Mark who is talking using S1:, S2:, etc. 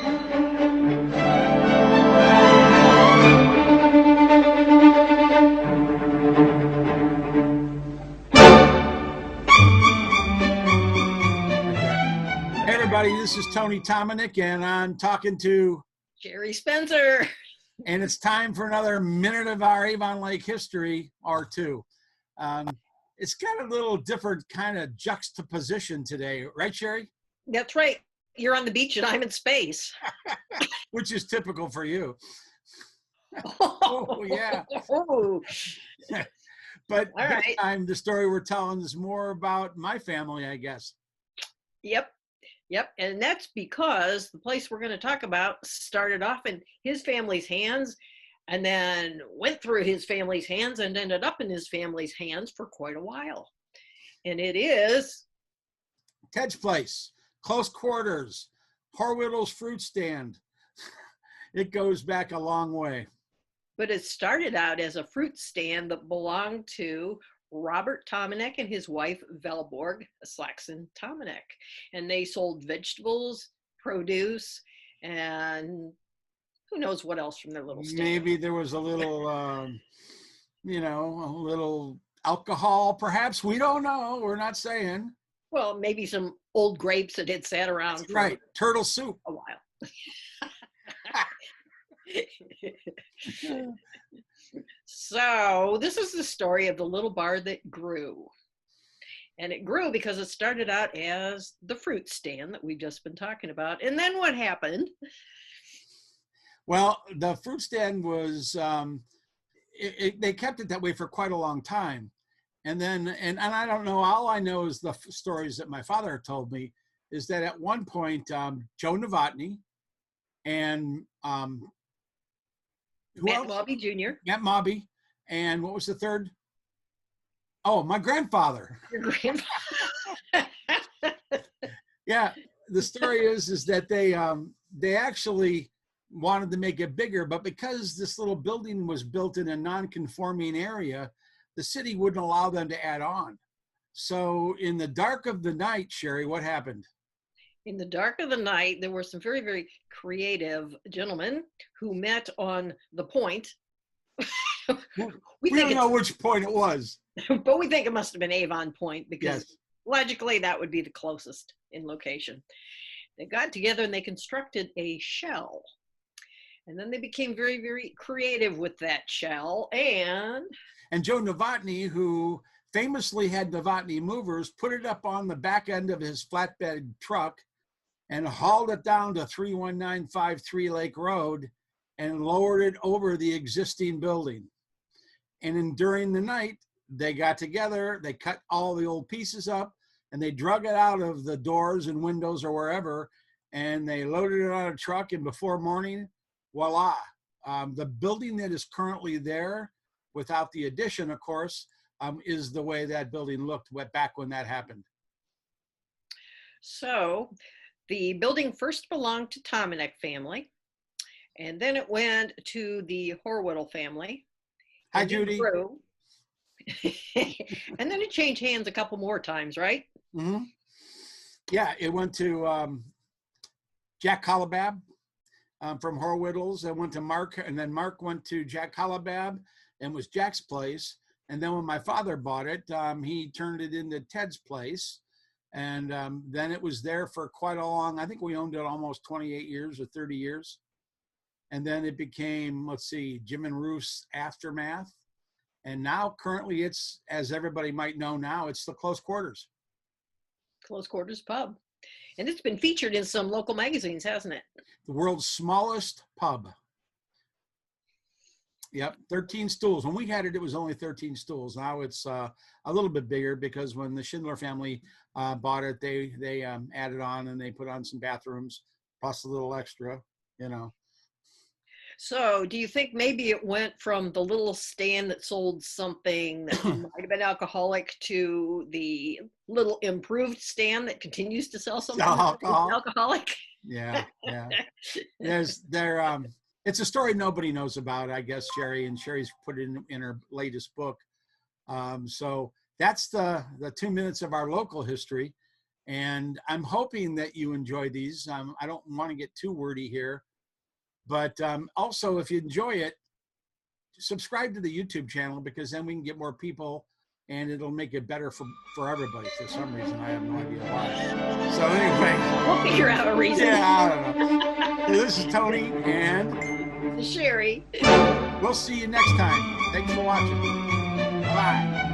S1: Hey everybody, this is Tony Tominick, and I'm talking to
S2: Jerry Spencer.
S1: And it's time for another minute of our Avon Lake history, or two. It's got a little different kind of juxtaposition today, right, Sherry?
S2: That's right. You're on the beach and I'm in spape.
S1: Which is typical for you. Oh, yeah.
S2: Oh.
S1: But
S2: all
S1: this
S2: right.
S1: time the story we're telling is more about my family, I guess.
S2: Yep. And that's because the place we're going to talk about started off in his family's hands and then went through his family's hands and ended up in his family's hands for quite a while. And it is
S1: Ted's Place, close quarters, Horwhittle's fruit stand. It goes back a long way.
S2: But it started out as a fruit stand that belonged to Robert Tominick and his wife Velborg Slaxon Tominick, and they sold vegetables, produce, and who knows what else from their little stand.
S1: Maybe there was a little, a little alcohol, perhaps. We don't know. We're not saying.
S2: Well, maybe some old grapes that had sat around.
S1: That's right, turtle soup.
S2: A while. So this is the story of the little bar that grew. And it grew because it started out as the fruit stand that we've just been talking about. And then what happened?
S1: Well, the fruit stand was, they kept it that way for quite a long time. And then, and I don't know, all I know is the stories that my father told me is that at one point, Joe Novotny and
S2: Matt Mobby Jr.
S1: Matt Mobby, and what was the third? Oh, my grandfather.
S2: Your grandfather.
S1: Yeah, the story is that they actually wanted to make it bigger, but because this little building was built in a non-conforming area, the city wouldn't allow them to add on. So in the dark of the night, Sherry, what happened?
S2: In the dark of the night, there were some very, very creative gentlemen who met on the point.
S1: we don't know which point it was.
S2: But we think it must have been Avon Point because
S1: yes,
S2: logically that would be the closest in location. They got together and they constructed a shell. And then they became very, very creative with that shell. And
S1: Joe Novotny, who famously had Novotny movers, put it up on the back end of his flatbed truck and hauled it down to 31953 Lake Road and lowered it over the existing building. And during the night, they got together, they cut all the old pieces up, and they drug it out of the doors and windows or wherever, and they loaded it on a truck, and before morning, voila. The building that is currently there, without the addition, of course, is the way that building looked back when that happened.
S2: So the building first belonged to Tominick family, and then it went to the Horwhiddle family.
S1: Hi, Judy.
S2: And then it changed hands a couple more times, right?
S1: Mm-hmm. Yeah, it went to Jack Hollabab from Horwhiddles. It went to Mark, and then Mark went to Jack Hollabab and was Jack's place. And then when my father bought it, he turned it into Ted's Place. And then it was there for quite a long, I think we owned it almost 28 years or 30 years. And then it became, let's see, Jim and Ruth's Aftermath. And now currently it's, as everybody might know now, it's the Close Quarters.
S2: Close Quarters Pub. And it's been featured in some local magazines, hasn't it?
S1: The world's smallest pub. Yep, 13 stools. When we had it, it was only 13 stools. Now it's a little bit bigger because when the Schindler family bought it, they added on and they put on some bathrooms, plus a little extra, you know.
S2: So do you think maybe it went from the little stand that sold something that might have been alcoholic to the little improved stand that continues to sell something alcoholic?
S1: Yeah. It's a story nobody knows about, I guess, Sherry, and Sherry's put it in her latest book. So that's the 2 minutes of our local history. And I'm hoping that you enjoy these. I don't want to get too wordy here, but also if you enjoy it, subscribe to the YouTube channel, because then we can get more people and it'll make it better for everybody. For some reason, I have no idea why. So anyway,
S2: We'll figure out a reason.
S1: Yeah, I don't know. So this is Tony and
S2: Sherry.
S1: We'll see you next time. Thanks for watching. Bye.